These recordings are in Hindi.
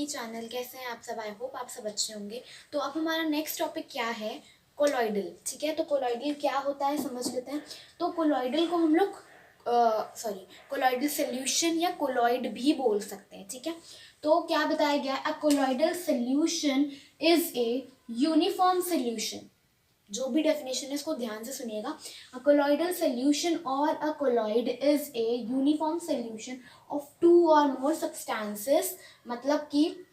चैनल। कैसे हैं आप सब? आई होप आप सब अच्छे होंगे। तो अब हमारा नेक्स्ट टॉपिक क्या है? कोलॉइडल। ठीक है, तो कोलॉइडल क्या होता है समझ लेते हैं। तो कोलॉइडल को हम लोग कोलॉइडल सोल्यूशन या कोलॉइड भी बोल सकते हैं। ठीक है, तो क्या बताया गया? A colloidal solution is a uniform solution. जो भी डेफिनेशन है इसको ध्यान से सुनिएगा। अ कोलॉइडल सोल्यूशन और a colloid is a uniform solution of two और मोर सब्सटेंसेस। मतलब कि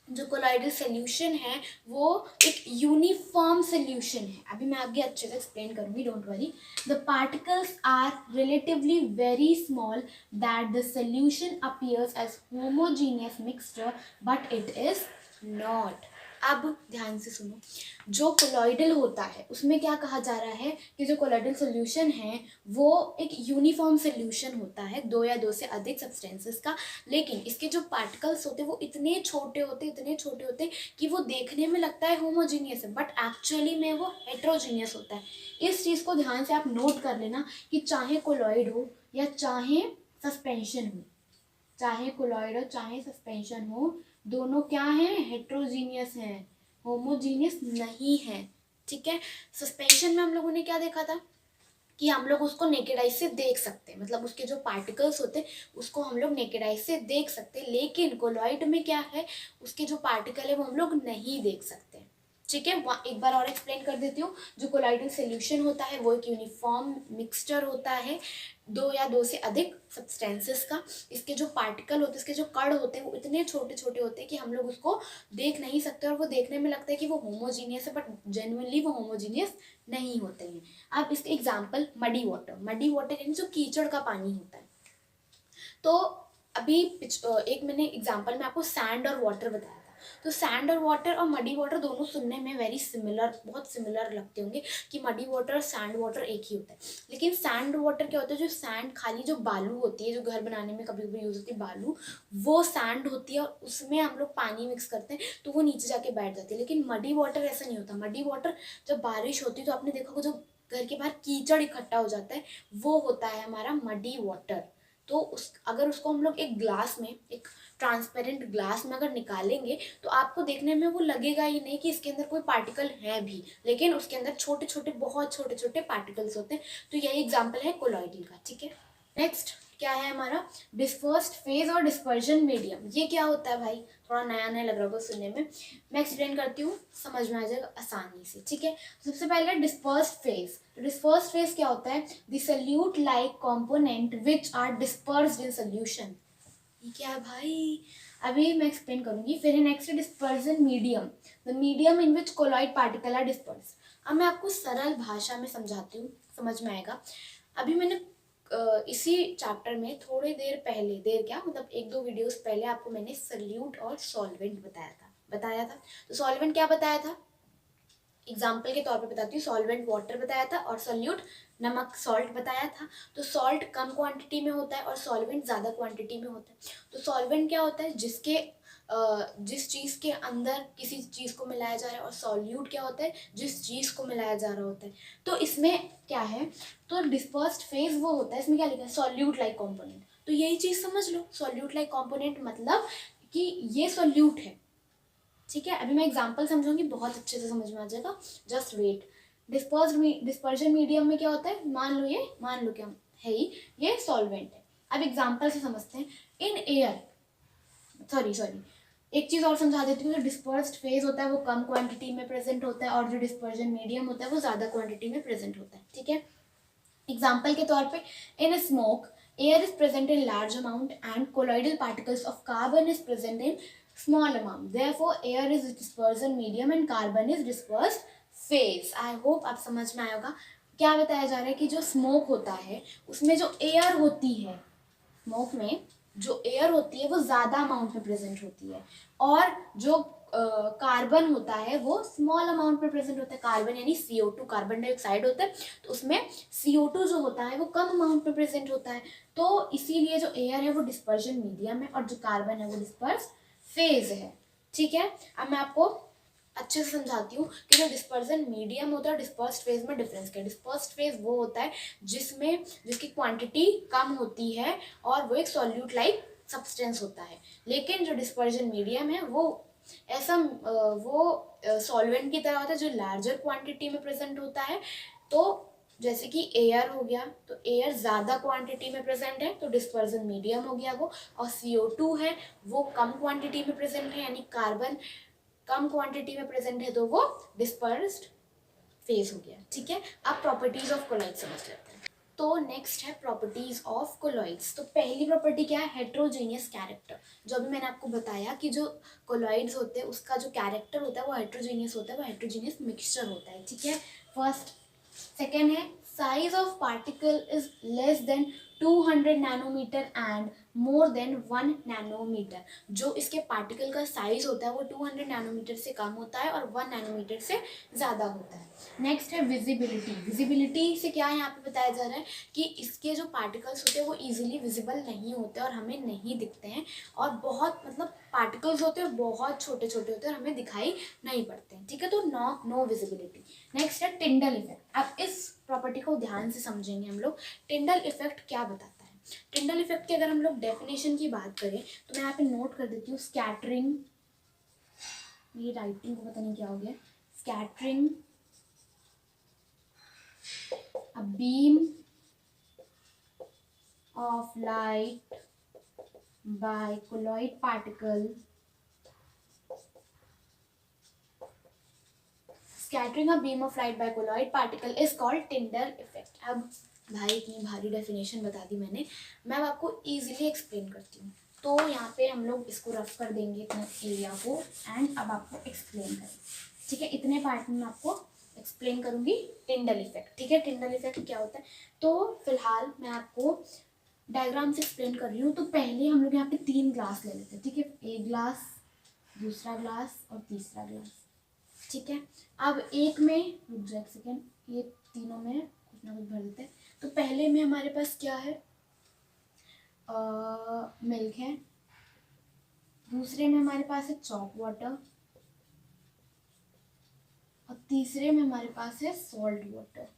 जो कोलॉइडल सोल्यूशन है वो एक यूनिफॉर्म सोल्यूशन है। अभी मैं आगे अच्छे से एक्सप्लेन करूंगी, don't worry. The particles are relatively very small that the solution appears as homogeneous mixture but it is not. अब ध्यान से सुनो, जो कोलॉइडल होता है उसमें क्या कहा जा रहा है कि जो कोलॉइडल सोल्यूशन है वो एक यूनिफॉर्म सोल्यूशन होता है दो या दो से अधिक सब्सटेंसेस का। लेकिन इसके जो पार्टिकल्स होते हैं वो इतने छोटे होते कि वो देखने में लगता है होमोजीनियस है, बट एक्चुअली में वो हेट्रोजीनियस होता है। इस चीज़ को ध्यान से आप नोट कर लेना कि चाहे कोलॉइड हो या चाहे सस्पेंशन हो, चाहे कोलॉइड हो चाहे सस्पेंशन हो, दोनों क्या हैं? हेट्रोजीनियस हैं, होमोजीनियस नहीं है। ठीक है, सस्पेंशन में हम लोगों ने क्या देखा था कि हम लोग उसको नेकेड आई से देख सकते हैं, मतलब उसके जो पार्टिकल्स होते हैं उसको हम लोग नेकेड आई से देख सकते हैं। लेकिन कोलॉइड में क्या है, उसके जो पार्टिकल है वो हम लोग नहीं देख सकते। ठीक है, एक बार और एक्सप्लेन कर देती हूँ। जो कोलॉइडल सोल्यूशन होता है वो एक यूनिफॉर्म मिक्सचर होता है दो या दो से अधिक सब्सटेंसेस का। इसके जो पार्टिकल होते हैं, इसके जो कण होते हैं वो इतने छोटे छोटे होते हैं कि हम लोग उसको देख नहीं सकते, और वो देखने में लगता है कि वो होमोजीनियस है, बट जेन्युइनली वो होमोजीनियस नहीं होते हैं। अब इसके एग्जाम्पल मडी वाटर यानी जो कीचड़ का पानी होता है। तो अभी एक मैंने एग्जाम्पल में आपको सैंड और वाटर बताया था। तो सैंड और वाटर और मडी वाटर दोनों सुनने में वेरी सिमिलर, बहुत सिमिलर लगते होंगे कि मडी वाटर और सैंड वाटर एक ही होता है। लेकिन सैंड वाटर क्या होता है? जो सैंड खाली जो बालू होती है, जो घर बनाने में कभी कभी यूज होती है बालू, वो सैंड होती है और उसमें हम लोग पानी मिक्स करते हैं तो वो नीचे जाके बैठ जाती है। लेकिन मडी वाटर ऐसा नहीं होता। मडी वाटर जब बारिश होती है तो आपने देखा होगा जो घर के बाहर कीचड़ इकट्ठा हो जाता है वो होता है हमारा मडी वाटर। तो अगर उसको हम लोग एक ग्लास में, एक ट्रांसपेरेंट ग्लास में अगर निकालेंगे तो आपको देखने में वो लगेगा ही नहीं कि इसके अंदर कोई पार्टिकल है भी, लेकिन उसके अंदर छोटे छोटे, बहुत छोटे छोटे पार्टिकल्स होते हैं। तो यही एग्जाम्पल है कोलॉइडल का। ठीक है, नेक्स्ट क्या है हमारा? डिस्पर्स्ड फेज और डिस्पर्जन मीडियम। ये क्या होता है भाई? थोड़ा नया नया लग रहा होगा सुनने में, मैं एक्सप्लेन करती हूँ, समझ में आ जाएगा आसानी से। ठीक है, सबसे पहले डिस्पर्स्ड फेज। तो डिस्पर्स्ड फेज क्या होता है? The solute like component which are dispersed in solution. ये क्या है भाई? अभी मैं एक्सप्लेन करूंगी। फिर next dispersion medium, the medium in which colloid particle are disperse. अब मैं आपको सरल भाषा में समझाती हूँ, समझ में आएगा। अभी मैंने इसी चैप्टर में थोड़ी देर पहले, देर क्या मतलब एक दो वीडियोस पहले आपको मैंने सल्यूट और सॉल्वेंट बताया था। तो सॉल्वेंट क्या बताया था? एग्जाम्पल के तौर पे बताती हूँ। सॉल्वेंट वाटर बताया था और सॉल्यूट नमक, सॉल्ट बताया था। तो सॉल्ट कम क्वांटिटी में होता है और सॉल्वेंट ज़्यादा क्वांटिटी में होता है। तो सॉल्वेंट क्या होता है? जिस चीज़ के अंदर किसी चीज़ को मिलाया जा रहा है, और सॉल्यूट क्या होता है? जिस चीज़ को मिलाया जा रहा होता है। तो इसमें क्या है? तो डिस्पर्स्ड फेज वो होता है, इसमें क्या लिखा है? Solute like component. तो यही चीज़ समझ लो, सॉल्यूट लाइक कॉम्पोनेंट मतलब कि ये सॉल्यूट है। ठीक है, अभी मैं एग्जांपल समझाऊंगी, बहुत अच्छे से समझ में आ जाएगा, जस्ट वेट। डिस्पर्जन मीडियम में क्या होता है? मान लो क्या है ही, ये सॉल्वेंट है। अब एग्जांपल से समझते हैं। इन एयर, सॉरी एक चीज़ और समझा देती हूँ। जो डिस्पर्स्ड फेज होता है वो कम क्वांटिटी में प्रेजेंट होता है और जो डिस्पर्जन मीडियम होता है वो ज़्यादा क्वांटिटी में प्रेजेंट होता है। ठीक है, एग्जाम्पल के तौर पे, in smoke air is present in large amount and colloidal particles of carbon is present in small amount, therefore air is dispersion medium and carbon is dispersed phase। I hope आप समझ में आया होगा। क्या बताया जा रहा है कि जो स्मोक होता है उसमें जो एयर होती है, स्मोक में जो एयर होती है वो ज़्यादा अमाउंट में प्रेजेंट होती है, और जो कार्बन होता है वो स्मॉल अमाउंट में प्रेजेंट होता है। कार्बन यानी CO2, कार्बन डाइऑक्साइड होता है, तो उसमें CO2 जो होता है वो कम अमाउंट में प्रेजेंट होता है। तो इसीलिए जो एयर है वो डिस्पर्जन मीडियम है और जो कार्बन है वो डिस्पर्स फेज है। ठीक है, अब मैं आपको अच्छे से समझाती हूँ कि जो डिस्पर्जन मीडियम होता है, डिस्पर्स्ड फेज में डिफरेंस क्या है। डिस्पर्स्ड फेज वो होता है जिसकी क्वांटिटी कम होती है और वो एक सॉल्यूट लाइक सब्सटेंस होता है, लेकिन जो डिस्पर्जन मीडियम है वो ऐसा वो सॉल्वेंट की तरह होता है जो लार्जर क्वांटिटी में प्रेजेंट होता है। तो जैसे कि एयर हो गया, तो एयर ज़्यादा क्वांटिटी में प्रेजेंट है तो डिस्पर्जन मीडियम हो गया वो, और CO2 है वो कम क्वांटिटी में प्रेजेंट है, यानी कार्बन कम क्वांटिटी में प्रेजेंट है तो वो डिस्पर्स्ड फेज हो गया। ठीक है, अब प्रॉपर्टीज ऑफ कोलॉइड समझ लेते हैं। तो नेक्स्ट है प्रॉपर्टीज ऑफ कोलॉइड्स। तो पहली प्रॉपर्टी क्या है, हेट्रोजीनियस कैरेक्टर। जो अभी मैंने आपको बताया कि जो कोलॉइड्स होते हैं उसका जो कैरेक्टर होता है वो हेट्रोजीनियस होता है, वो हेट्रोजीनियस मिक्सचर होता है। ठीक है, फर्स्ट। सेकेंड है size of particle is less than 200 nanometer and more than 1 nanometer. जो इसके पार्टिकल का साइज होता है वो 200 नैनोमीटर से कम होता है और 1 नैनोमीटर से ज़्यादा होता है। नेक्स्ट है विजिबिलिटी। विजिबिलिटी से क्या यहाँ पे बताया जा रहा है कि इसके जो पार्टिकल्स होते हैं वो इजीली विजिबल नहीं होते और हमें नहीं दिखते हैं, और बहुत मतलब पार्टिकल्स होते हैं बहुत छोटे छोटे होते हैं और हमें दिखाई नहीं पड़ते हैं। ठीक है, तो नो विजिबिलिटी। नेक्स्ट है टिंडल इफेक्ट। अब इस प्रॉपर्टी को ध्यान से समझेंगे हम लोग। टिंडल इफेक्ट क्या बताता है? टिंडल इफेक्ट की अगर हम लोग डेफिनेशन की बात करें तो मैं यहाँ पे नोट कर देती हूँ, स्कैटरिंग, मेरी राइटिंग को पता नहीं क्या हो गया, scattering a beam of light by colloid particle, scattering a beam of light by colloid particle is called Tyndall effect। अब भाई इतनी भारी डेफिनेशन बता दी मैंने, मैं अब आपको इजीली एक्सप्लेन करती हूँ। तो यहाँ पे हम लोग इसको रफ कर देंगे इतना एरिया को, एंड अब आपको एक्सप्लेन करें। ठीक है, इतने पार्ट में मैं आपको एक्सप्लेन करूंगी टिंडल इफेक्ट। ठीक है, टिंडल इफेक्ट क्या होता है तो फिलहाल मैं आपको डायग्राम से एक्सप्लेन कर रही हूँ। तो पहले हम लोग यहाँ पे 3 ग्लास ले लेते हैं। ठीक है, एक ग्लास, दूसरा ग्लास और तीसरा ग्लास। ठीक है, अब एक में रुक जाए एक सेकेंड, ये तीनों में कुछ ना कुछ भर देते हैं। तो पहले में हमारे पास क्या है, मिल्क है। दूसरे में हमारे पास है चॉक वाटर, और तीसरे में हमारे पास है सॉल्ट वाटर।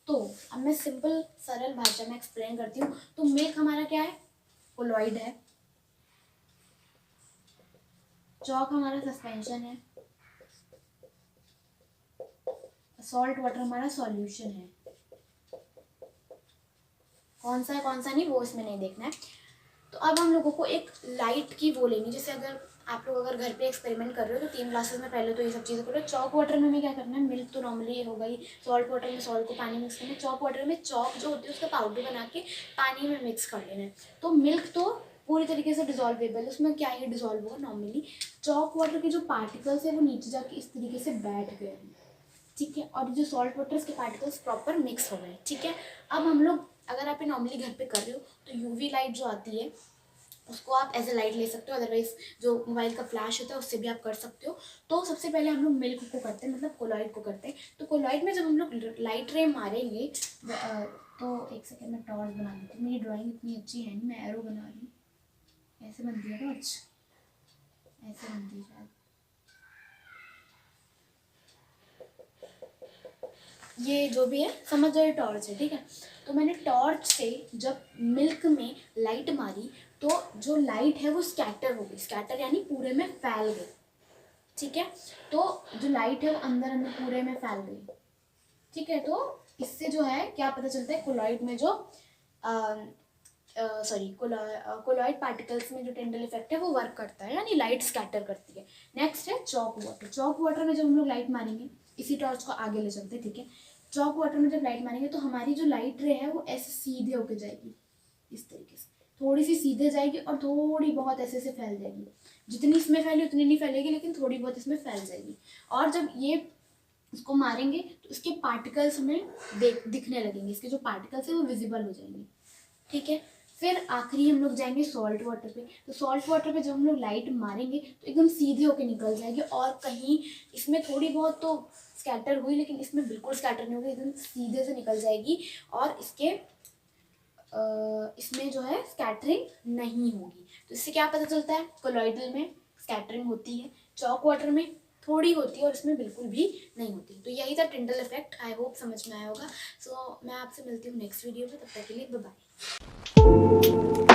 तो अब मैं सिंपल सरल भाषा में एक्सप्लेन करती हूँ। तो मिल्क हमारा क्या है, कोलॉइड है। चॉक हमारा सस्पेंशन है। सॉल्ट वाटर हमारा सॉल्यूशन है। कौन सा है कौन सा नहीं वो इसमें नहीं देखना है। तो अब हम लोगों को एक लाइट की वो लेनी, जैसे अगर आप लोग अगर घर पे एक्सपेरिमेंट कर रहे हो तो 3 ग्लासेस में पहले तो ये सब चीज़ें करो। चॉक वाटर में हमें क्या करना है, मिल्क तो नॉर्मली हो गई, सॉल्ट वाटर में सॉल्ट को पानी मिक्स करना है, चॉक वाटर में चॉक जो होती है उसका पाउडर बना के पानी में मिक्स कर लेना है। तो मिल्क तो पूरी तरीके से डिजॉल्वेबल है, उसमें क्या ही डिजॉल्व होगा नॉर्मली। चॉक वाटर के जो पार्टिकल्स है वो नीचे जाके इस तरीके से बैठ गए हैं। ठीक है, और जो सॉल्ट वाटर के पार्टिकल्स प्रॉपर मिक्स हो गए। ठीक है, अब हम लोग अगर आप नॉर्मली घर पे कर रहे हो तो यूवी लाइट जो आती है उसको आप एज ए लाइट ले सकते हो, अदरवाइज जो मोबाइल का फ्लैश होता है उससे भी आप कर सकते हो। तो सबसे पहले हम लोग मिल्क को करते हैं, मतलब कोलॉइड को करते हैं। तो कोलॉइड में जब हम लोग लाइट रे मारेंगे तो एक सेकेंड में टॉर्च बना लेती हूँ, मेरी ड्राइंग इतनी अच्छी है नहीं, मैं एरो बना रही हूँ। ऐसे बनती है टॉर्च, ऐसे बनती है शायद, ये जो भी है समझ जाओ, ये टॉर्च है। ठीक है, तो मैंने टॉर्च से जब मिल्क में लाइट मारी तो जो लाइट है वो स्कैटर हो गई, स्कैटर यानी पूरे में फैल गई। ठीक है, तो जो लाइट है वो अंदर अंदर पूरे में फैल गई। ठीक है, तो इससे जो है क्या पता चलता है, कोलॉइड में जो कोलॉइड पार्टिकल्स में जो टिंडल इफेक्ट है वो वर्क करता है, यानी लाइट स्कैटर करती है। नेक्स्ट है चॉक वाटर। चॉक वाटर में जब हम लोग लाइट मारेंगे, इसी टॉर्च को आगे ले चलते हैं। ठीक है, चॉक वाटर में जब लाइट मारेंगे तो हमारी जो लाइट रे है वो ऐसे सीधे होके जाएगी, इस तरीके से थोड़ी सी सीधे जाएगी और थोड़ी बहुत ऐसे से फैल जाएगी। जितनी इसमें फैली उतनी नहीं फैलेगी, लेकिन थोड़ी बहुत इसमें फैल जाएगी। और जब ये इसको मारेंगे तो इसके पार्टिकल्स हमें दिखने लगेंगे, इसके जो पार्टिकल्स है वो विजिबल हो जाएंगे। ठीक है, फिर आखिरी हम लोग जाएंगे सॉल्ट वाटर पे। तो सॉल्ट वाटर पे जब हम लोग लाइट मारेंगे तो एकदम सीधे होके निकल जाएगी, और कहीं इसमें थोड़ी बहुत तो स्कैटर हुई लेकिन इसमें बिल्कुल स्कैटर नहीं होगी, एकदम सीधे से निकल जाएगी। और इसमें जो है स्कैटरिंग नहीं होगी। तो इससे क्या पता चलता है, कोलॉइडल में स्कैटरिंग होती है, चॉक वाटर में थोड़ी होती है और इसमें बिल्कुल भी नहीं होती। तो यही था टिंडल इफेक्ट। आई होप समझ में आया होगा। सो मैं आपसे मिलती हूँ नेक्स्ट वीडियो में, तब तक के लिए बाय बाय।